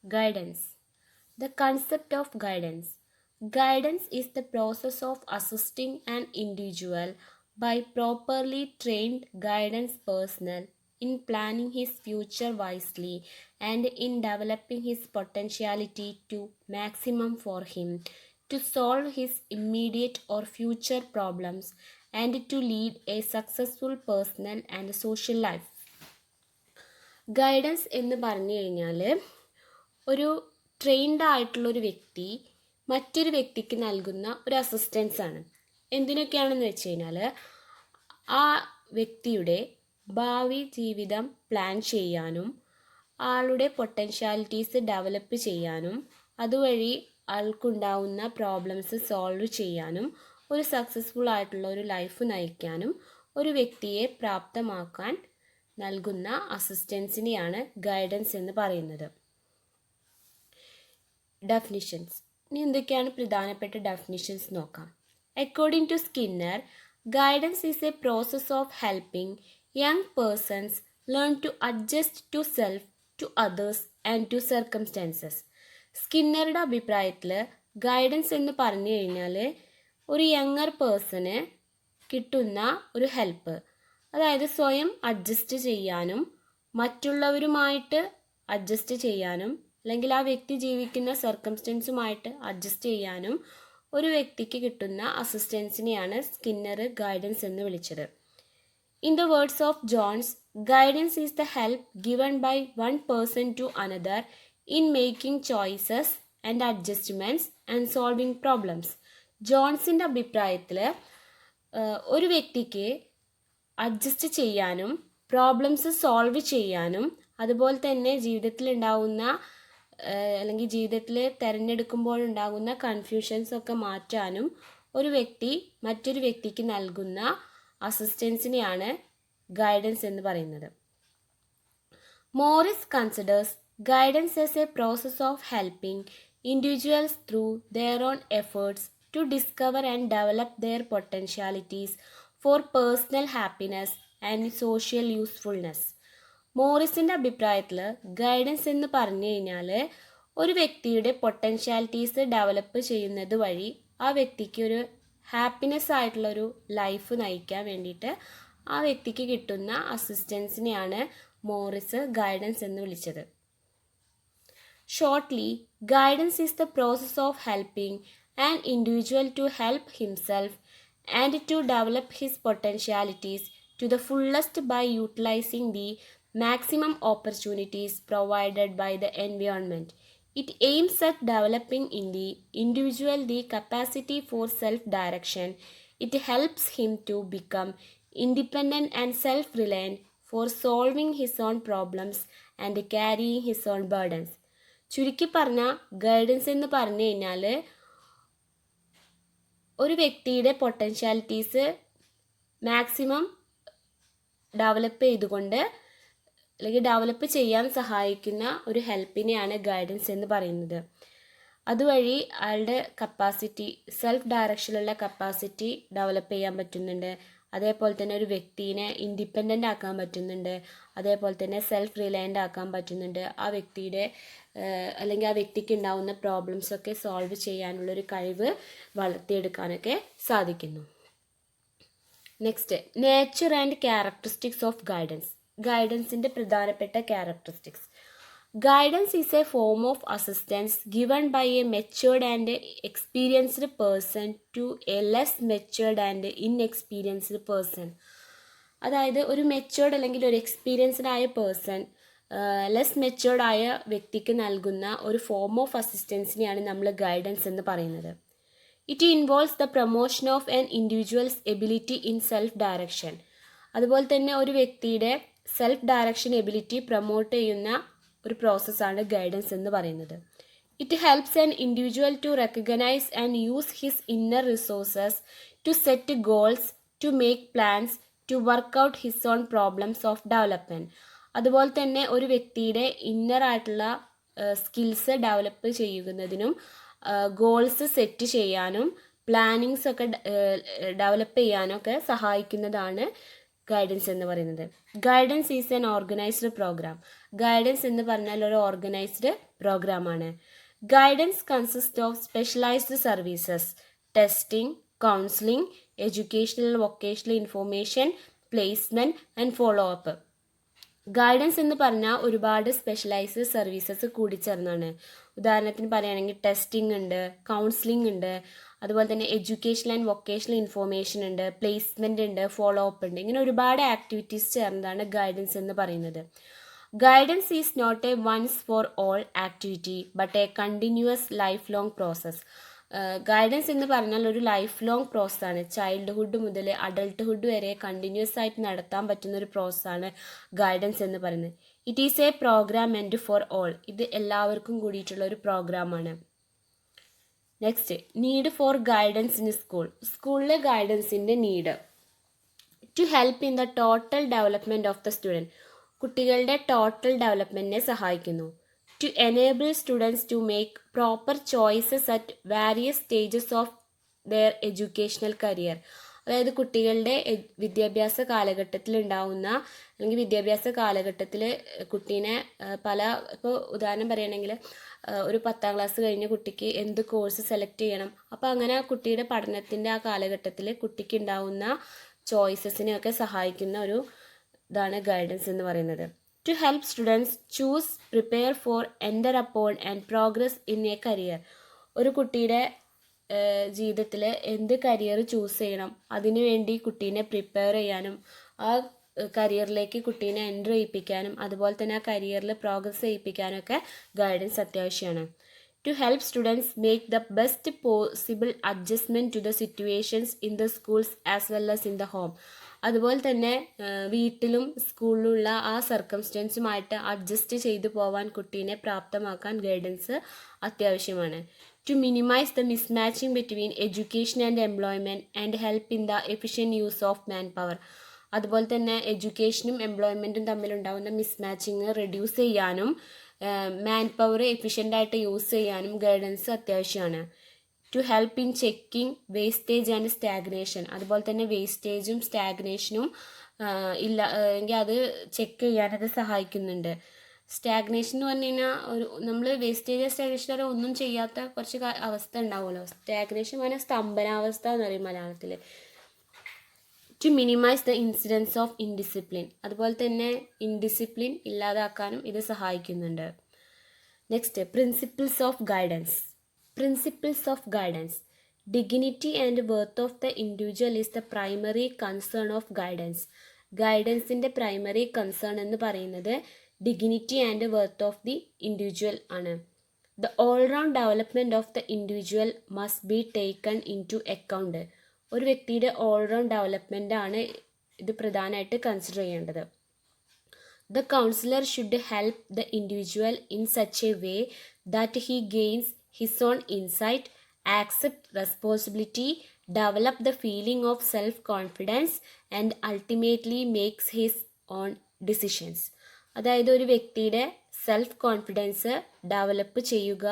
Guidance. The concept of guidance. Guidance is the process of assisting an individual by properly trained guidance personnel in planning his future wisely and in developing his potentiality to maximum for him to solve his immediate or future problems and to lead a successful personal and social life. Guidance എന്ന് പറഞ്ഞു കഴിഞ്ഞാൽ ഒരു trained ആയിട്ടുള്ളൊരു വ്യക്തി മറ്റൊരു വ്യക്തിക്ക് നൽകുന്ന ഒരു അസിസ്റ്റൻസ് ആണ്. എന്തിനൊക്കെയാണെന്ന് വെച്ച് കഴിഞ്ഞാൽ ആ വ്യക്തിയുടെ ഭാവി ജീവിതം പ്ലാൻ ചെയ്യാനും ആളുടെ പൊട്ടൻഷ്യാലിറ്റീസ് ഡെവലപ്പ് ചെയ്യാനും അതുവഴി ആൾക്കുണ്ടാവുന്ന പ്രോബ്ലംസ് സോൾവ് ചെയ്യാനും ഒരു സക്സസ്ഫുൾ ആയിട്ടുള്ള ഒരു ലൈഫ് നയിക്കാനും ഒരു വ്യക്തിയെ പ്രാപ്തമാക്കാൻ നൽകുന്ന അസിസ്റ്റൻസിനെയാണ് ഗൈഡൻസ് എന്ന് പറയുന്നത്. ഡെഫിനിഷൻസ്. ഇനി എന്തൊക്കെയാണ് പ്രധാനപ്പെട്ട ഡെഫിനിഷൻസ് നോക്കാം. According to Skinner, guidance is a process of helping young persons learn to adjust to self, to others and to circumstances. സ്കിന്നറുടെ അഭിപ്രായത്തിൽ ഗൈഡൻസ് എന്ന് പറഞ്ഞു കഴിഞ്ഞാൽ ഒരു യങ്ങർ പേഴ്സണ് കിട്ടുന്ന ഒരു ഹെൽപ്പ്, അതായത് സ്വയം അഡ്ജസ്റ്റ് ചെയ്യാനും മറ്റുള്ളവരുമായിട്ട് അഡ്ജസ്റ്റ് ചെയ്യാനും അല്ലെങ്കിൽ ആ വ്യക്തി ജീവിക്കുന്ന സർക്കംസ്റ്റൻസുമായിട്ട് അഡ്ജസ്റ്റ് ചെയ്യാനും ഒരു വ്യക്തിക്ക് കിട്ടുന്ന അസിസ്റ്റൻസിനെയാണ് സ്കിന്നർ ഗൈഡൻസ് എന്ന് വിളിച്ചത്. In the words of Jones, guidance is the help given by one person to another in making choices and adjustments and solving problems. ജോൺസിൻ്റെ അഭിപ്രായത്തിൽ ഒരു വ്യക്തിക്ക് അഡ്ജസ്റ്റ് ചെയ്യാനും പ്രോബ്ലംസ് സോൾവ് ചെയ്യാനും അതുപോലെ തന്നെ ജീവിതത്തിൽ ഉണ്ടാകുന്ന അല്ലെങ്കിൽ ജീവിതത്തിൽ തിരഞ്ഞെടുക്കുമ്പോഴുണ്ടാകുന്ന കൺഫ്യൂഷൻസ് ഒക്കെ മാറ്റാനും ഒരു വ്യക്തി മറ്റൊരു വ്യക്തിക്ക് നൽകുന്ന അസിസ്റ്റൻസിനെയാണ് ഗൈഡൻസ് എന്ന് പറയുന്നത്. Morris considers guidance as a process of helping individuals through their own efforts to discover and develop their potentialities for personal happiness and social usefulness. മോറിസിൻ്റെ അഭിപ്രായത്തിൽ ഗൈഡൻസ് എന്ന് പറഞ്ഞു കഴിഞ്ഞാൽ ഒരു വ്യക്തിയുടെ പൊട്ടൻഷ്യാലിറ്റീസ് ഡെവലപ്പ് ചെയ്യുന്നത് വഴി ആ വ്യക്തിക്ക് ഒരു ഹാപ്പിനെസ് ആയിട്ടുള്ളൊരു ലൈഫ് നയിക്കാൻ വേണ്ടിയിട്ട് ആ വ്യക്തിക്ക് കിട്ടുന്ന അസിസ്റ്റൻസിനെയാണ് മോറിസ് ഗൈഡൻസ് എന്ന് വിളിച്ചത്. Shortly, guidance is the process of helping an individual to help himself and to develop his potentialities to the fullest by utilizing the maximum opportunities provided by the environment. It aims at developing in the individual the capacity for self-direction. It helps him to become independent and self-reliant for solving his own problems and carrying his own burdens. ചുരുക്കി പറഞ്ഞാൽ guidance എന്ന് പറഞ്ഞു കഴിഞ്ഞാൽ ഒരു വ്യക്തിയുടെ potentialities maximum develop ചെയ്തുകൊണ്ട് അല്ലെങ്കിൽ develop ചെയ്യാൻ സഹായിക്കുന്ന ഒരു ഹെൽപ്പിനെയാണ് ഗൈഡൻസ് എന്ന് പറയുന്നത്. അതുവഴി അയാളുടെ കപ്പാസിറ്റി, സെൽഫ് ഡയറക്ഷനിലുള്ള കപ്പാസിറ്റി ഡെവലപ്പ് ചെയ്യാൻ പറ്റുന്നുണ്ട്. അതേപോലെ തന്നെ ഒരു വ്യക്തിനെ ഇൻഡിപെൻഡൻ്റ് ആക്കാൻ പറ്റുന്നുണ്ട്. അതേപോലെ തന്നെ സെൽഫ് റിലയൻ്റ് ആക്കാൻ പറ്റുന്നുണ്ട്. ആ വ്യക്തിയുടെ അല്ലെങ്കിൽ ആ വ്യക്തിക്ക് ഉണ്ടാവുന്ന പ്രോബ്ലംസൊക്കെ സോൾവ് ചെയ്യാനുള്ളൊരു കഴിവ് വളർത്തിയെടുക്കാനൊക്കെ സാധിക്കുന്നു. Next, nature and characteristics of guidance. ഗൈഡൻസിൻ്റെ പ്രധാനപ്പെട്ട characteristics. Guidance is a form of assistance given by a matured and experienced person to a less matured and inexperienced person. അതായത് ഒരു മെച്ചുവേർഡ് അല്ലെങ്കിൽ ഒരു എക്സ്പീരിയൻസ്ഡ് ആയ പേഴ്സൺ ലെസ് മെച്ചുവേർഡ് ആയ വ്യക്തിക്ക് നൽകുന്ന ഒരു ഫോം ഓഫ് അസിസ്റ്റൻസിനെയാണ് നമ്മൾ ഗൈഡൻസ് എന്ന് പറയുന്നത്. It involves the promotion of an individuals ability in self direction. അതുപോലെ തന്നെ ഒരു വ്യക്തിയുടെ സെൽഫ് ഡയറക്ഷൻ എബിലിറ്റി പ്രൊമോട്ട് ചെയ്യുന്ന ഒരു പ്രോസസ്സാണ് ഗൈഡൻസ് എന്ന് പറയുന്നത്. It helps an individual to recognise and use his inner resources to set goals, to make plans, to work out his own problems of development. അതുപോലെ തന്നെ ഒരു വ്യക്തിയുടെ ഇന്നറായിട്ടുള്ള സ്കിൽസ് ഡെവലപ്പ് ചെയ്യുന്നതിനും ഗോൾസ് സെറ്റ് ചെയ്യാനും പ്ലാനിങ്സ് ഒക്കെ ഡെവലപ്പ് ചെയ്യാനും ഒക്കെ സഹായിക്കുന്നതാണ് ഗൈഡൻസ് എന്ന് പറയുന്നത്. Guidance is an organised programme. Guidance എന്ന് പറഞ്ഞാൽ ഒരു ഓർഗനൈസ്ഡ് പ്രോഗ്രാമാണ്. Guidance consist of specialised services, testing, counselling, educational vocational information, placement and follow up. Guidance എന്ന് പറഞ്ഞാൽ ഒരുപാട് സ്പെഷ്യലൈസ്ഡ് സർവീസസ് കൂടിച്ചേർന്നാണ്. ഉദാഹരണത്തിന് പറയുകയാണെങ്കിൽ ടെസ്റ്റിംഗ് ഉണ്ട്, കൗൺസിലിംഗ് ഉണ്ട്, അതുപോലെ തന്നെ എഡ്യൂക്കേഷണൽ ആൻഡ് വൊക്കേഷണൽ ഇൻഫോർമേഷൻ ഉണ്ട്, പ്ലേസ്മെൻ്റ് ഉണ്ട്, ഫോളോ അപ്പ് ഉണ്ട്. ഇങ്ങനെ ഒരുപാട് ആക്ടിവിറ്റീസ് ചേർന്നതാണ് ഗൈഡൻസ് എന്ന് പറയുന്നത്. Guidance is not a once for all activity but a continuous life long process. Guidance എന്ന് പറഞ്ഞാൽ ഒരു ലൈഫ് ലോങ് പ്രോസസ്സാണ്. ചൈൽഡ്ഹുഡ് മുതൽ അഡൾട്ട്ഹുഡ് വരെ കണ്ടിന്യൂസ് ആയിട്ട് നടത്താൻ പറ്റുന്ന ഒരു പ്രോസസ്സാണ് ഗൈഡൻസ് എന്ന് പറയുന്നത്. It is a programme meant for all. ഇത് എല്ലാവർക്കും കൂടിയിട്ടുള്ള ഒരു പ്രോഗ്രാമാണ്. Next, need four guidance in school. സ്കൂളിലെ ഗൈഡൻസിൻ്റെ need to help in the total development of the student. കുട്ടികളുടെ ടോട്ടൽ ഡെവലപ്മെൻറ്റിനെ സഹായിക്കുന്നു. To enable students to make proper choices at various stages of their educational career. അതായത് കുട്ടികളുടെ വിദ്യാഭ്യാസ കാലഘട്ടത്തിൽ ഉണ്ടാവുന്ന അല്ലെങ്കിൽ വിദ്യാഭ്യാസ കാലഘട്ടത്തിൽ കുട്ടീനെ ഇപ്പോൾ ഉദാഹരണം പറയുകയാണെങ്കിൽ ഒരു 10ാം ക്ലാസ് കഴിഞ്ഞ കുട്ടിക്ക് എന്ത് കോഴ്സ് സെലക്ട് ചെയ്യണം, അപ്പോൾ അങ്ങനെ കുട്ടിയുടെ പഠനത്തിൻ്റെ ആ കാലഘട്ടത്തിൽ കുട്ടിക്ക് ഉണ്ടാവുന്ന ചോയ്സസിനെയൊക്കെ സഹായിക്കുന്ന ഒരു ഇതാണ് ഗൈഡൻസ് എന്ന് പറയുന്നത്. To help students choose, prepare for, enter upon and progress in a career. ഒരു കുട്ടിയുടെ ജീവിതത്തിൽ എന്ത് കരിയർ ചൂസ് ചെയ്യണം, അതിനു വേണ്ടി കുട്ടീനെ പ്രിപ്പയർ ചെയ്യാനും ആ കരിയറിലേക്ക് കുട്ടീനെ എൻ്റർ ചെയ്യിപ്പിക്കാനും അതുപോലെ തന്നെ ആ കരിയറിൽ പ്രോഗ്രസ് ചെയ്യിപ്പിക്കാനൊക്കെ ഗൈഡൻസ് അത്യാവശ്യമാണ്. To help students make the best possible adjustment to the situations in the schools as well as in the home. അതുപോലെ തന്നെ വീട്ടിലും സ്കൂളിലുള്ള ആ സർക്കംസ്റ്റൻസുമായിട്ട് അഡ്ജസ്റ്റ് ചെയ്തു പോവാൻ കുട്ടീനെ പ്രാപ്തമാക്കാൻ ഗൈഡൻസ് അത്യാവശ്യമാണ്. To minimise the mismatching between education and employment and help in the efficient use of man power. അതുപോലെ തന്നെ എഡ്യൂക്കേഷനും എംപ്ലോയ്മെൻറ്റും തമ്മിലുണ്ടാകുന്ന മിസ്മാച്ചിങ് റെഡ്യൂസ് ചെയ്യാനും മാൻ പവർ എഫിഷ്യൻ്റായിട്ട് യൂസ് ചെയ്യാനും ഗൈഡൻസ് അത്യാവശ്യമാണ്. To help in checking wastage and stagnation. അതുപോലെ തന്നെ വേസ്റ്റേജും സ്റ്റാഗ്നേഷനും ഇല്ല എങ്കിൽ അത് ചെക്ക് ചെയ്യാനത് സഹായിക്കുന്നുണ്ട്. സ്റ്റാഗ്നേഷൻ എന്ന് പറഞ്ഞു കഴിഞ്ഞാൽ നമ്മൾ വേസ്റ്റേജ് സ്റ്റാഗ്നേഷൻ വരെ ഒന്നും ചെയ്യാത്ത കുറച്ച് അവസ്ഥ ഉണ്ടാവുമല്ലോ. സ്റ്റാഗ്നേഷൻ പറഞ്ഞാൽ സ്തംഭനാവസ്ഥ എന്ന് പറയും മലയാളത്തിൽ. To minimise the incidence of indiscipline. അതുപോലെ തന്നെ ഇൻഡിസിപ്ലിൻ ഇല്ലാതാക്കാനും ഇത് സഹായിക്കുന്നുണ്ട്. Next, principles of guidance. Principles of guidance. Dignity and worth of the individual is the primary concern of guidance. ഗൈഡൻസിൻ്റെ പ്രൈമറി കൺസേൺ എന്ന് പറയുന്നത് dignity and worth of the individual ആണ്. The all round development of the individual must be taken into account. ഒരു വ്യക്തിയുടെ all round development ആണ് ഇത് പ്രധാനമായിട്ട് consider ചെയ്യേണ്ടത്. The counselor should help the individual in such a way that he gains his own insight, accept responsibility, develop the feeling of self-confidence and ultimately makes his own decisions. അതായത് ഒരു വ്യക്തിയുടെ self confidence develop ചെയ്യുക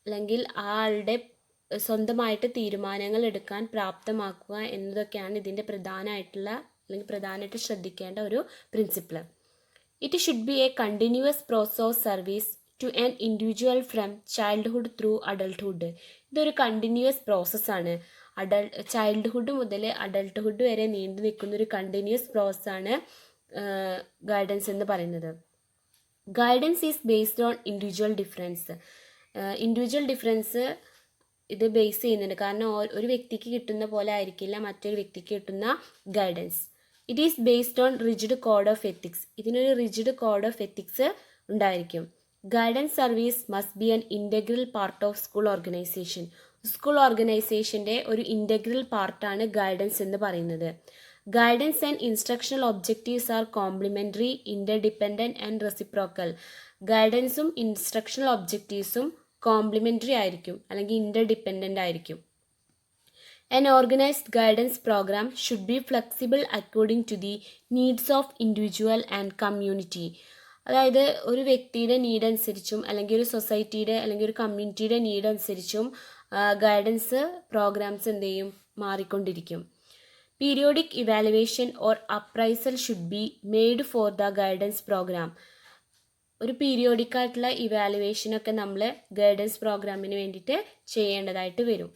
അല്ലെങ്കിൽ ആളുടെ സ്വന്തമായിട്ട് തീരുമാനങ്ങൾ എടുക്കാൻ പ്രാപ്തമാക്കുക എന്നതൊക്കെയാണ് ഇതിൻ്റെ പ്രധാനമായിട്ട് ശ്രദ്ധിക്കേണ്ട ഒരു principle. It should be a continuous process of service to an individual from childhood through adulthood. ഇതൊരു കണ്ടിന്യൂസ് പ്രോസസ്സാണ്. ചൈൽഡ്ഹുഡ് മുതൽ അഡൾട്ട്ഹുഡ് വരെ നീണ്ടു നിൽക്കുന്ന ഒരു കണ്ടിന്യൂസ് പ്രോസസ്സാണ് ഗൈഡൻസ് എന്ന് പറയുന്നത്. Guidance is based on individual difference. Individual difference ഇത് ബേസ് ചെയ്യുന്നുണ്ട്. കാരണം ഒരു വ്യക്തിക്ക് കിട്ടുന്ന പോലെ ആയിരിക്കില്ല മറ്റൊരു വ്യക്തിക്ക് കിട്ടുന്ന guidance. It is based on rigid code of ethics. ഇതിനൊരു റിജിഡ് കോഡ് ഓഫ് എത്തിക്സ് ഉണ്ടായിരിക്കും. Guidance service must be an integral part of school organisation. School ഓർഗനൈസേഷൻ്റെ ഒരു ഇൻ്റഗ്രൽ പാർട്ടാണ് ഗൈഡൻസ് എന്ന് പറയുന്നത്. Guidance and instructional objectives are complementary, interdependent and reciprocal. ഗൈഡൻസും ഇൻസ്ട്രക്ഷണൽ ഒബ്ജക്റ്റീവ്സും കോംപ്ലിമെൻ്ററി ആയിരിക്കും അല്ലെങ്കിൽ ഇൻ്റർഡിപ്പെൻഡൻ്റ് ആയിരിക്കും. An organized guidance program should be flexible according to the needs of individual and community. അതായത് ഒരു വ്യക്തിയുടെ നീഡ് അനുസരിച്ചും അല്ലെങ്കിൽ ഒരു സൊസൈറ്റിയുടെ അല്ലെങ്കിൽ ഒരു കമ്മ്യൂണിറ്റിയുടെ നീഡ് അനുസരിച്ചും ഗൈഡൻസ് പ്രോഗ്രാംസ് എന്ത് ചെയ്യും, മാറിക്കൊണ്ടിരിക്കും. Periodic evaluation or appraisal should be made for the guidance programme. ഒരു പീരിയോഡിക് ആയിട്ടുള്ള ഇവാലുവേഷനൊക്കെ നമ്മൾ ഗൈഡൻസ് പ്രോഗ്രാമിന് വേണ്ടിയിട്ട് ചെയ്യേണ്ടതായിട്ട് വരും.